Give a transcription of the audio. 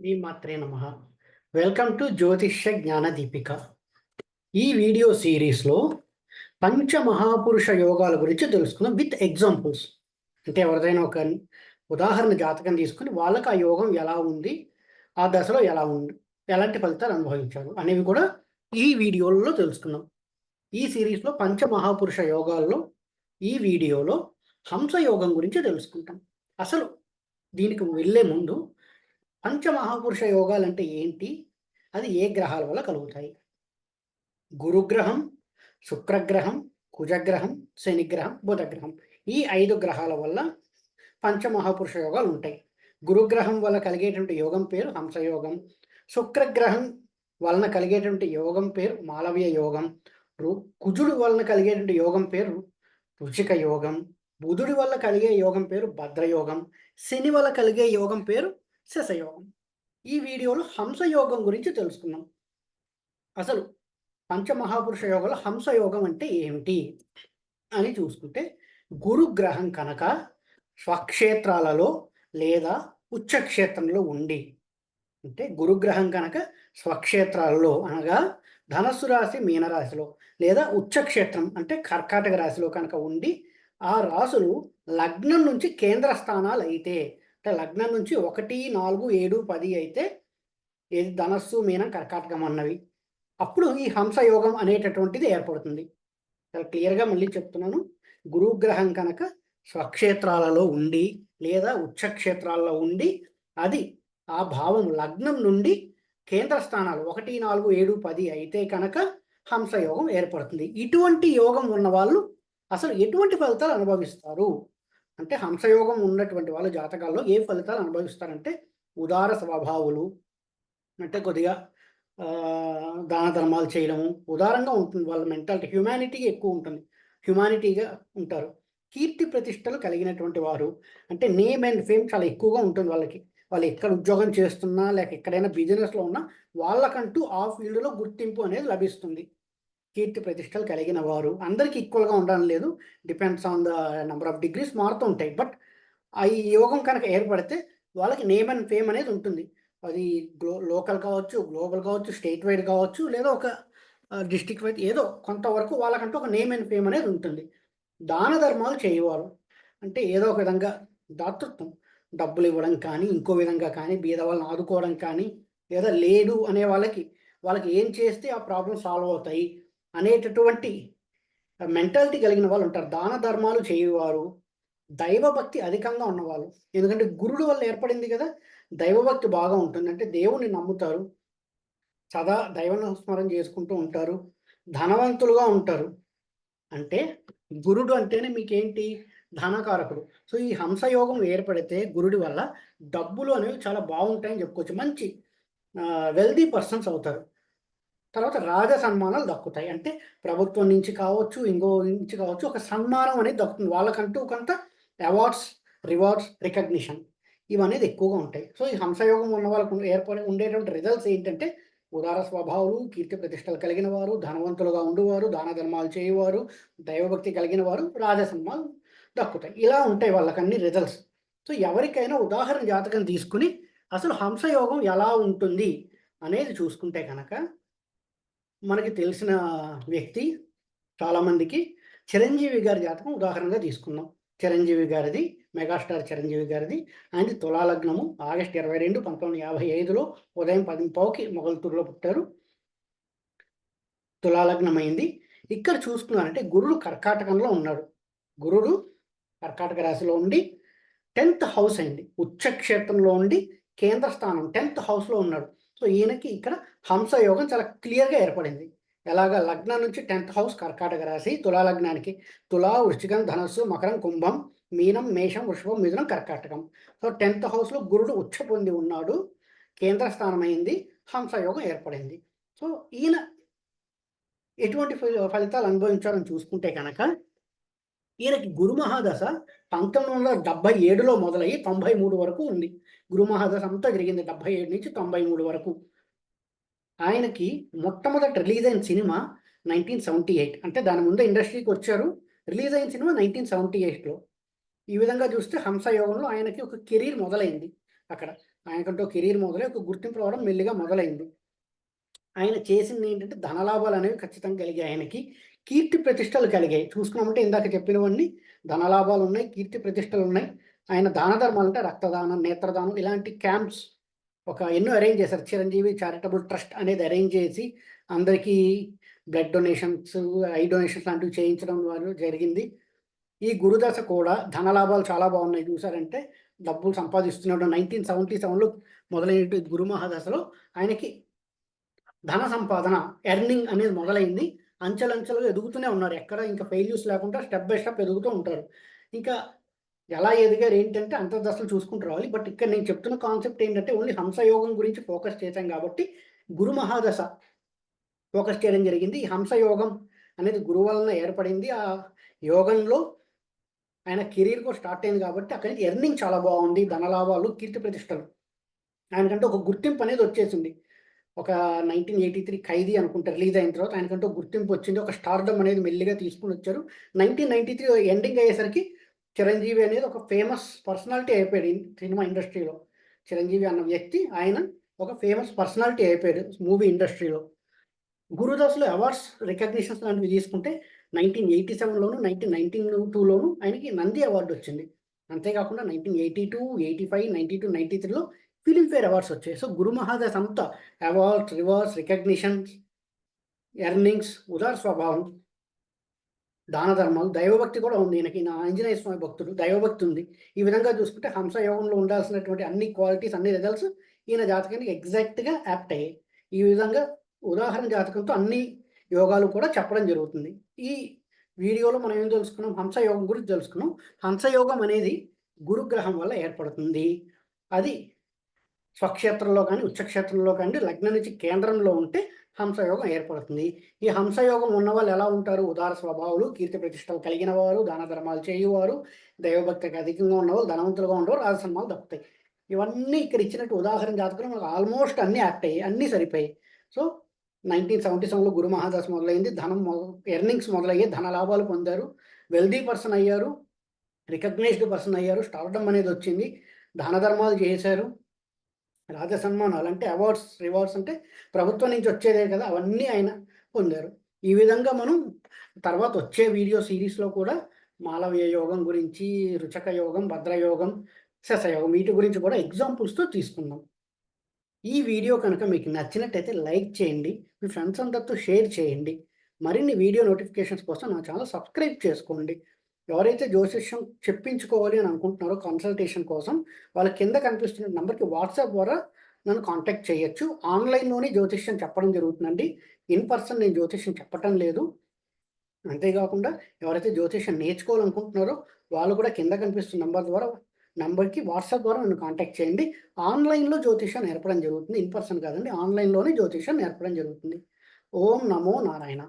శ్రీమాత్రే నమః. Welcome to జ్యోతిష్య జ్ఞాన దీపిక. ఈ వీడియో సిరీస్లో పంచమహాపురుష యోగాల గురించి తెలుసుకుందాం విత్ ఎగ్జాంపుల్స్. అంటే ఎవరిదైనా ఒక ఉదాహరణ జాతకం తీసుకుని వాళ్ళకి ఆ యోగం ఎలా ఉంది, ఆ దశలో ఎలా ఉంది, ఎలాంటి ఫలితాలు అనుభవించారు అనేవి కూడా ఈ వీడియోలో తెలుసుకుందాం. ఈ సిరీస్లో పంచమహాపురుష యోగాల్లో ఈ వీడియోలో హంస యోగం గురించి తెలుసుకుంటాం. అసలు దీనికి వెళ్ళే ముందు పంచమహాపురుష యోగాలు అంటే ఏంటి, అది ఏ గ్రహాల వల్ల కలుగుతాయి? గురుగ్రహం, శుక్రగ్రహం, కుజగ్రహం, శనిగ్రహం, బుధగ్రహం, ఈ 5 గ్రహాల వల్ల పంచమహాపురుష యోగాలు ఉంటాయి. గురుగ్రహం వల్ల కలిగేటువంటి యోగం పేరు హంసయోగం. శుక్రగ్రహం వలన కలిగేటువంటి యోగం పేరు మాలవ్య యోగం. కుజుడు వలన కలిగేటువంటి యోగం పేరు రుచిక యోగం. బుధుడి వల్ల కలిగే యోగం పేరు భద్రయోగం. శని వల్ల కలిగే యోగం పేరు శశయోగం. ఈ వీడియోలో హంసయోగం గురించి తెలుసుకుందాం. అసలు పంచమహాపురుష యోగంలో హంసయోగం అంటే ఏమిటి అని చూసుకుంటే, గురుగ్రహం కనుక స్వక్షేత్రాలలో లేదా ఉచ్చక్షేత్రంలో ఉండి, అంటే గురుగ్రహం కనుక స్వక్షేత్రాలలో అనగా ధనస్సు రాశి మీనరాశిలో లేదా ఉచ్చక్షేత్రం అంటే కర్కాటక రాశిలో కనుక ఉండి, ఆ రాశులు లగ్నం నుంచి కేంద్ర స్థానాలు అయితే, అంటే లగ్నం నుంచి 1, 4, 7, 10 అయితే ఏది ధనస్సు మీనం కర్కాటకం అన్నవి, అప్పుడు ఈ హంసయోగం అనేటటువంటిది ఏర్పడుతుంది. చాలా క్లియర్గా మళ్ళీ చెప్తున్నాను. గురుగ్రహం కనుక స్వక్షేత్రాలలో ఉండి లేదా ఉచ్చక్షేత్రాల్లో ఉండి, అది ఆ భావం లగ్నం నుండి కేంద్ర స్థానాలు 1, 4, 7, 10 అయితే కనుక హంసయోగం ఏర్పడుతుంది. ఇటువంటి యోగం ఉన్న వాళ్ళు అసలు ఎటువంటి ఫలితాలు అనుభవిస్తారు అంటే, హంసయోగం ఉన్నటువంటి వాళ్ళ జాతకాల్లో ఏ ఫలితాలు అనుభవిస్తారంటే, ఉదార స్వభావులు, అంటే కొద్దిగా దాన ధర్మాలు చేయడము, ఉదారంగా ఉంటుంది వాళ్ళ మెంటాలిటీ, హ్యుమానిటీ ఎక్కువ ఉంటుంది, హ్యుమానిటీగా ఉంటారు. కీర్తి ప్రతిష్టలు కలిగినటువంటి వారు, అంటే నేమ్ అండ్ ఫేమ్ చాలా ఎక్కువగా ఉంటుంది వాళ్ళకి. వాళ్ళు ఎక్కడ ఉద్యోగం చేస్తున్నా లేక ఎక్కడైనా బిజినెస్లో ఉన్నా వాళ్ళకంటూ ఆ ఫీల్డ్లో గుర్తింపు అనేది లభిస్తుంది. కీర్తి ప్రతిష్టలు కలిగిన వారు అందరికీ ఈక్వల్గా ఉండడం లేదు, depends on the number of degrees మారుతూ ఉంటాయి. బట్ ఈ యోగం కనుక ఏర్పడితే వాళ్ళకి నేమ్ అండ్ ఫేమ్ అనేది ఉంటుంది. అది లోకల్ కావచ్చు, గ్లోబల్ కావచ్చు, స్టేట్ వైడ్ కావచ్చు, లేదా ఒక డిస్ట్రిక్ట్ వైడ్, ఏదో కొంతవరకు వాళ్ళకంటూ ఒక నేమ్ అండ్ ఫేమ్ అనేది ఉంటుంది. దాన ధర్మాలు చేయవారు, అంటే ఏదో ఒక విధంగా దాతృత్వం, డబ్బులు ఇవ్వడం కానీ, ఇంకో విధంగా కానీ, బీద వాళ్ళని ఆదుకోవడం కానీ, లేదా లేదు అనే వాళ్ళకి ఏం చేస్తే ఆ ప్రాబ్లం సాల్వ్ అవుతాయి అనేటటువంటి మెంటాలిటీ కలిగిన వాళ్ళు ఉంటారు. దాన ధర్మాలు చేయవారు, దైవభక్తి అధికంగా ఉన్నవాళ్ళు. ఎందుకంటే గురుడు వల్ల ఏర్పడింది కదా, దైవభక్తి బాగా ఉంటుంది. అంటే దేవుణ్ణి నమ్ముతారు, సదా దైవనామస్మరణ చేసుకుంటూ ఉంటారు, ధనవంతులుగా ఉంటారు. అంటే గురుడు అంటేనే మీకేంటి, ధనకారకుడు. సో ఈ హంసయోగం ఏర్పడితే గురుడి వల్ల డబ్బులు అనేవి చాలా బాగుంటాయని చెప్పుకోవచ్చు. మంచి వెల్దీ పర్సన్స్ అవుతారు. తర్వాత రాజ సన్మానాలు దక్కుతాయి. అంటే ప్రభుత్వం నుంచి కావచ్చు, ఇంకో నుంచి కావచ్చు, ఒక సన్మానం అనేది దక్కుతుంది. వాళ్ళకంటూ కొంత అవార్డ్స్, రివార్డ్స్, రికగ్నిషన్ ఇవనేది ఎక్కువగా ఉంటాయి. సో ఈ హంసయోగం ఉన్న వాళ్ళకు ఉండేటువంటి రిజల్ట్స్ ఏంటంటే, ఉదార స్వభావాలు, కీర్తి ప్రతిష్టలు కలిగిన వారు, ధనవంతులుగా ఉండువారు, దాన ధర్మాలు చేయవారు, దైవభక్తి కలిగిన వారు, రాజ సన్మానాలు దక్కుతాయి. ఇలా ఉంటాయి వాళ్ళకన్ని రిజల్ట్స్. సో ఎవరికైనా ఉదాహరణ జాతకం తీసుకుని అసలు హంసయోగం ఎలా ఉంటుంది అనేది చూసుకుంటే కనుక, మనకి తెలిసిన వ్యక్తి చాలామందికి చిరంజీవి గారి జాతకం ఉదాహరణగా తీసుకుందాం. చిరంజీవి గారిది, మెగాస్టార్ చిరంజీవి గారిది, ఆయనది తులాలగ్నము. ఆగస్టు 22, 1955లో ఉదయం 10:15కి మొగల్తూరులో పుట్టారు. తులాలగ్నం అయింది. ఇక్కడ చూసుకున్నారంటే గురుడు కర్కాటకంలో ఉన్నాడు. గురుడు కర్కాటక రాశిలో ఉండి 10th హౌస్ అయింది. ఉచ్చక్షేత్రంలో ఉండి కేంద్ర స్థానం 10th హౌస్లో ఉన్నాడు. సో ఈయనకి ఇక్కడ హంసయోగం చాలా క్లియర్గా ఏర్పడింది. ఎలాగా, లగ్నం నుంచి 10th హౌస్ కర్కాటక రాశి, తులాలగ్నానికి తులా, వృశ్చికం, ధనస్సు, మకరం, కుంభం, మీనం, మేషం, వృషభం, మిథునం, కర్కాటకం. సో 10th హౌస్లో గురుడు ఉచ్చ పొంది ఉన్నాడు, కేంద్ర స్థానం అయింది, హంసయోగం ఏర్పడింది. సో ఈయన ఎటువంటి ఫలితాలు అనుభవించాలని చూసుకుంటే కనుక, ఈయనకి గురు మహాదశ 1977లో మొదలయ్యి 93 వరకు ఉంది. గురు మహాదశ అంతా జరిగింది 77 నుంచి 93 వరకు. ఆయనకి మొట్టమొదట రిలీజ్ అయిన సినిమా 1978, అంటే దాని ముందే ఇండస్ట్రీకి వచ్చారు. రిలీజ్ అయిన సినిమా 1978లో. ఈ విధంగా చూస్తే హంసయోగంలో ఆయనకి ఒక కెరీర్ మొదలైంది. అక్కడ ఆయనకంటూ కెరీర్ మొదలై ఒక గుర్తింపు రావడం మెల్లిగా మొదలైంది. ఆయన చేసింది ఏంటంటే ధనలాభాలు అనేవి ఖచ్చితంగా కలిగాయి ఆయనకి. కీర్తి ప్రతిష్టలు కలిగాయి. చూసుకున్నామంటే ఇందాక చెప్పినవన్నీ ధనలాభాలు ఉన్నాయి, కీర్తి ప్రతిష్టలు ఉన్నాయి. ఆయన దాన ధర్మాలు అంటే రక్తదానం, నేత్రదానం ఇలాంటి క్యాంప్స్ ఎన్నో అరేంజ్ చేశారు. చిరంజీవి చారిటబుల్ ట్రస్ట్ అనేది అరేంజ్ చేసి అందరికీ బ్లడ్ డొనేషన్స్, ఐ డొనేషన్స్ లాంటివి చేయించడం జరిగింది. ఈ గురుదశ కూడా ధనలాభాలు చాలా బాగున్నాయి. చూసారంటే డబ్బులు సంపాదిస్తున్నాడు. 1977లో మొదలైన గురు మహాదశలో ఆయనకి ధన సంపాదన, ఎర్నింగ్ అనేది మొదలైంది. అంచెలంచెలుగా ఎదుగుతూనే ఉన్నారు. ఎక్కడ ఇంకా ఫెయిల్యూర్స్ లేకుండా స్టెప్ బై స్టెప్ ఎదుగుతూ ఉంటారు. ఇంకా ఎలా ఎదిగారు ఏంటంటే అంతర్దశలు చూసుకుంటూ రావాలి. బట్ ఇక్కడ నేను చెప్తున్న కాన్సెప్ట్ ఏంటంటే ఓన్లీ హంసయోగం గురించి ఫోకస్ చేశాం కాబట్టి గురు మహాదశ ఫోకస్ చేయడం జరిగింది. ఈ హంసయోగం అనేది గురువు వలన ఏర్పడింది. ఆ యోగంలో ఆయన కెరీర్ కూడా స్టార్ట్ అయింది కాబట్టి అక్కడి నుంచి ఎర్నింగ్ చాలా బాగుంది. ధనలాభాలు, కీర్తి ప్రతిష్టలు. ఆయనకంటే ఒక గుర్తింపు అనేది వచ్చేసింది. ఒక 1983 ఖైదీ అనుకుంటా రిలీజ్ అయిన తర్వాత ఆయనకంటూ గుర్తింపు వచ్చింది. ఒక స్టార్డమ్ అనేది మెల్లిగా తీసుకొని వచ్చారు. 1993 ఎండింగ్ అయ్యేసరికి చిరంజీవి అనేది ఒక ఫేమస్ పర్సనాలిటీ అయిపోయాడు సినిమా ఇండస్ట్రీలో. చిరంజీవి అన్న వ్యక్తి ఆయన ఒక ఫేమస్ పర్సనాలిటీ అయిపోయాడు మూవీ ఇండస్ట్రీలో. గురుదశలో అవార్డ్స్, రికగ్నిషన్స్ లాంటివి తీసుకుంటే 1987లోను, 1992లోను ఆయనకి నంది అవార్డు వచ్చింది. అంతేకాకుండా 1982, 85, 92, 93లో ఫిలింఫేర్ అవార్డ్స్ వచ్చాయి. సో గురు మహాదశ అంతా అవార్డ్స్, రివార్డ్స్, రికగ్నిషన్స్, ఎర్నింగ్స్, ఉదార స్వభావం, దాన ధర్మాలు, దైవభక్తి కూడా ఉంది ఈయనకి. నా ఆంజనేయ స్వామి భక్తుడు, దైవభక్తి ఉంది. ఈ విధంగా చూసుకుంటే హంసయోగంలో ఉండాల్సినటువంటి అన్ని క్వాలిటీస్, అన్ని రిజల్ట్స్ ఈయన జాతకానికి ఎగ్జాక్ట్గా యాప్ట్ అయ్యాయి. ఈ విధంగా ఉదాహరణ జాతకంతో అన్ని యోగాలు కూడా చెప్పడం జరుగుతుంది. ఈ వీడియోలో మనం ఏం తెలుసుకున్నాం? హంసయోగం గురించి తెలుసుకున్నాం. హంసయోగం అనేది గురుగ్రహం వల్ల ఏర్పడుతుంది. అది స్వక్షేత్రంలో కానీ, ఉచ్చక్షేత్రంలో కానీ, లగ్నం నుంచి కేంద్రంలో ఉంటే హంసయోగం ఏర్పడుతుంది. ఈ హంసయోగం ఉన్నవాళ్ళు ఎలా ఉంటారు? ఉదార స్వభావాలు, కీర్తి ప్రతిష్టలు కలిగిన వారు, దాన ధర్మాలు చేయువారు, దైవభక్తికి అధికంగా ఉన్నవాళ్ళు, ధనవంతులుగా ఉండేవారు, రాజసన్మాలు దక్కుతాయి. ఇవన్నీ ఇక్కడ ఇచ్చినట్టు ఉదాహరణ జాతకంలో మనకు ఆల్మోస్ట్ అన్నీ యాక్ట్ అయ్యాయి, అన్నీ సరిపోయాయి. సో 1977లో గురు మహాదశ మొదలైంది. ఎర్నింగ్స్ మొదలయ్యాయి, ధన లాభాలు పొందారు, వెల్దీ పర్సన్ అయ్యారు, రికగ్నైజ్డ్ పర్సన్ అయ్యారు, స్టార్డమ్ అనేది వచ్చింది, దాన ధర్మాలు చేశారు, రాజ సన్మానాలు అంటే అవార్డ్స్, రివార్డ్స్ అంటే ప్రభుత్వం నుంచి వచ్చేదే కదా, అవన్నీ ఆయన పొందారు. ఈ విధంగా మనం తర్వాత వచ్చే వీడియో సిరీస్లో కూడా మాలవ్య యోగం గురించి, రుచక యోగం, భద్రయోగం, శశయోగం వీటి గురించి కూడా ఎగ్జాంపుల్స్తో తీసుకుందాం. ఈ వీడియో కనుక మీకు నచ్చినట్టయితే లైక్ చేయండి, మీ ఫ్రెండ్స్ అందరితో షేర్ చేయండి. మరిన్ని వీడియో నోటిఫికేషన్స్ కోసం నా ఛానల్ సబ్స్క్రైబ్ చేసుకోండి. ఎవరైతే జ్యోతిష్యం చెప్పించుకోవాలి అని అనుకుంటున్నారో కన్సల్టేషన్ కోసం, వాళ్ళ కింద కనిపిస్తున్న నెంబర్కి వాట్సాప్ ద్వారా నన్ను కాంటాక్ట్ చేయొచ్చు. ఆన్లైన్లోనే జ్యోతిష్యం చెప్పడం జరుగుతుందండి. ఇన్ పర్సన్ నేను జ్యోతిష్యం చెప్పటం లేదు. అంతేకాకుండా ఎవరైతే జ్యోతిష్యం నేర్చుకోవాలనుకుంటున్నారో వాళ్ళు కూడా కింద కనిపిస్తున్న నంబర్కి వాట్సాప్ ద్వారా నన్ను కాంటాక్ట్ చేయండి. ఆన్లైన్లో జ్యోతిష్యం నేర్పడం జరుగుతుంది. ఇన్ పర్సన్ కాదండి, ఆన్లైన్లోనే జ్యోతిష్యం నేర్పడం జరుగుతుంది. ఓం నమో నారాయణ.